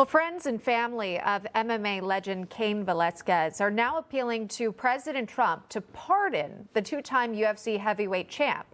Well, friends and family of MMA legend Cain Velasquez are now appealing to President Trump to pardon the two-time UFC heavyweight champ.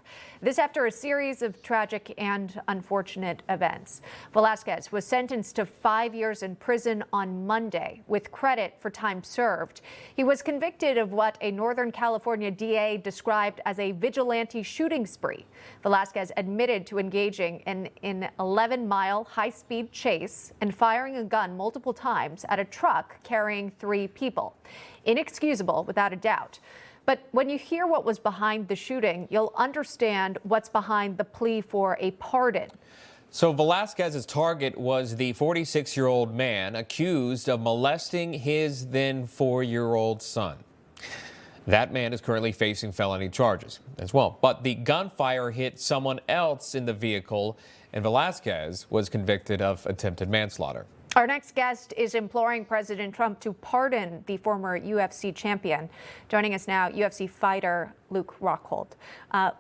This after a series of tragic and unfortunate events. Velasquez was sentenced to 5 years in prison on Monday with credit for time served. He was convicted of what a Northern California DA described as a vigilante shooting spree. Velasquez admitted to engaging in an 11-mile high-speed chase and firing a gun multiple times at a truck carrying 3 people. Inexcusable, without a doubt. But when you hear what was behind the shooting, you'll understand what's behind the plea for a pardon. So Velasquez's target was the 46-year-old man accused of molesting his then 4-year-old son. That man is currently facing felony charges as well. But the gunfire hit someone else in the vehicle, and Velasquez was convicted of attempted manslaughter. Our next guest is imploring President Trump to pardon the former UFC champion. Joining us now, UFC fighter Luke Rockhold.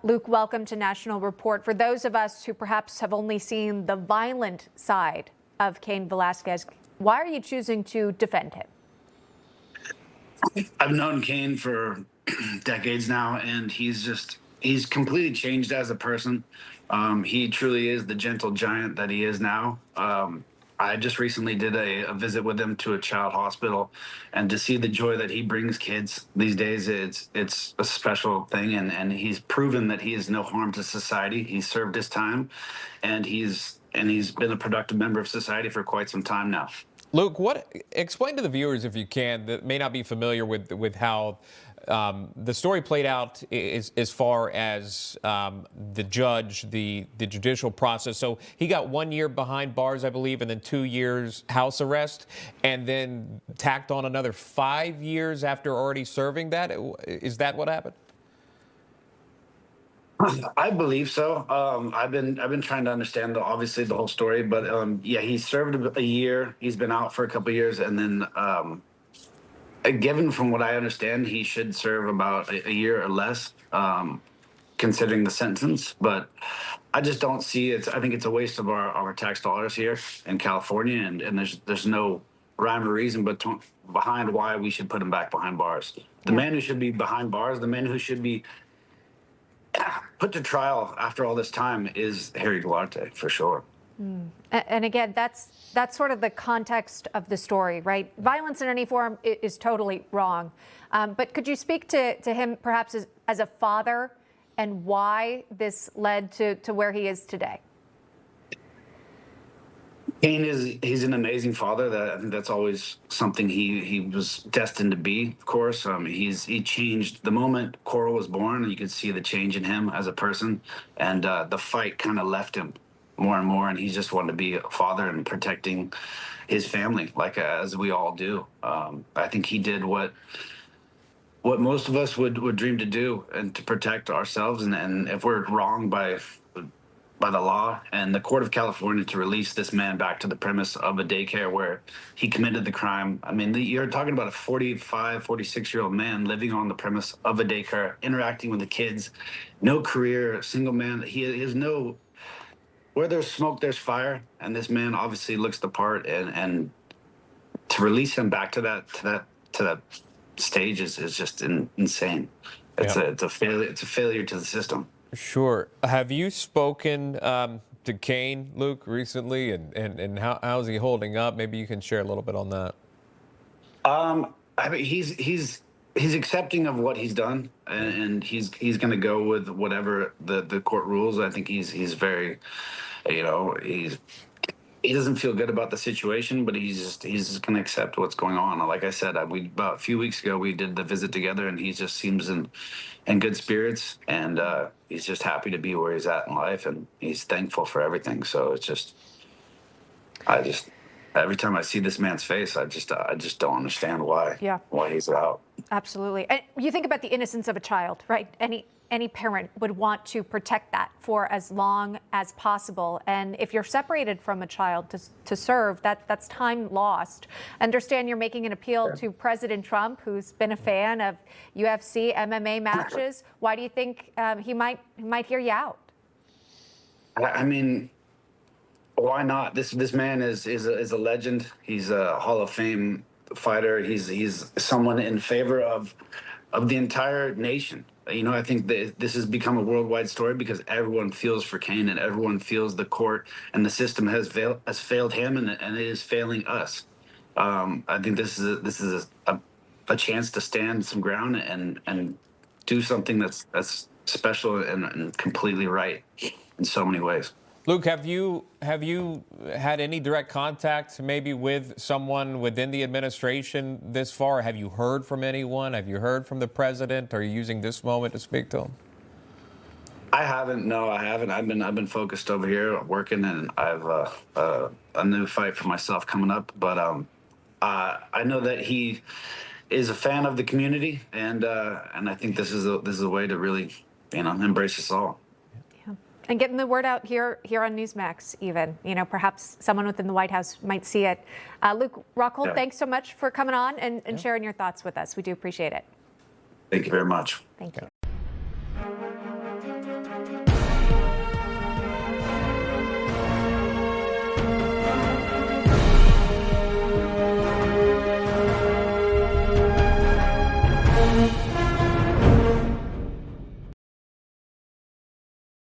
Luke, welcome to National Report. For those of us who perhaps have only seen the violent side of Cain Velasquez, why are you choosing to defend him? I've known Cain for decades now, and he's completely changed as a person. He truly is the gentle giant that he is now. I just recently did a visit with him to a child hospital, and to see the joy that he brings kids these days, it's a special thing. And he's proven that he is no harm to society. He's served his time, and he's been a productive member of society for quite some time now. Luke, explain to the viewers, if you can, that may not be familiar with how the story played out as far as the judge, the judicial process. So he got 1 year behind bars, I believe, and then 2 years house arrest, and then tacked on another 5 years after already serving that. Is that what happened? I believe so. I've been trying to understand obviously the whole story, but yeah, he served a year. He's been out for a couple of years, and then given from what I understand, he should serve about a year or less, considering the sentence. But I just don't see it. I think it's a waste of our tax dollars here in California, and there's no rhyme or reason behind why we should put him back behind bars. The man who should be behind bars, the man who should be put to trial after all this time is Harry Duarte, for sure. And again, that's sort of the context of the story, right? Violence in any form is totally wrong. But could you speak to him perhaps as a father and why this led to where he is today? Cain he's an amazing father. I think that's always something he was destined to be, of course. He changed the moment Coral was born, and you could see the change in him as a person, and the fight kind of left him more and more, and he just wanted to be a father and protecting his family, like as we all do. I think he did what most of us would dream to do, and to protect ourselves, and if we're wrong by the law and the court of California to release this man back to the premise of a daycare where he committed the crime. I mean, you're talking about a 45, 46-year-old man living on the premise of a daycare, interacting with the kids, no career, single man. He has no, where there's smoke, there's fire. And this man obviously looks the part, and to release him back to that stage is just insane. It's a failure to the system. Sure. Have you spoken to Cain, Luke, recently, and how's he holding up? Maybe you can share a little bit on that. I mean, he's accepting of what he's done, and he's going to go with whatever the court rules. I think he's very, he doesn't feel good about the situation, but he's just going to accept what's going on. Like I said, about a few weeks ago we did the visit together, and he just seems in good spirits, and he's just happy to be where he's at in life, and he's thankful for everything. So it's just, every time I see this man's face, I just don't understand why he's out. Absolutely. And you think about the innocence of a child, right? Any parent would want to protect that for as long as possible. And if you're separated from a child to serve, that's time lost. Understand you're making an appeal to President Trump, who's been a fan of UFC, MMA matches. Why do you think he might hear you out? I mean, Why not? This man is a legend. He's a Hall of Fame fighter. He's someone in favor of the entire nation. You know, I think that this has become a worldwide story because everyone feels for Cain and everyone feels the court and the system has failed him and it is failing us. I think this is a chance to stand some ground and do something that's special and completely right in so many ways. Luke, have you had any direct contact maybe with someone within the administration this far? Have you heard from anyone? Have you heard from the president? Are you using this moment to speak to him? I haven't. No, I haven't. I've been focused over here working, and I've a new fight for myself coming up. But I know that he is a fan of the community, and I think this is a way to really, embrace us all. And getting the word out here on Newsmax, even, perhaps someone within the White House might see it. Luke Rockhold, thanks so much for coming on and sharing your thoughts with us. We do appreciate it. Thank you very much. Thank you.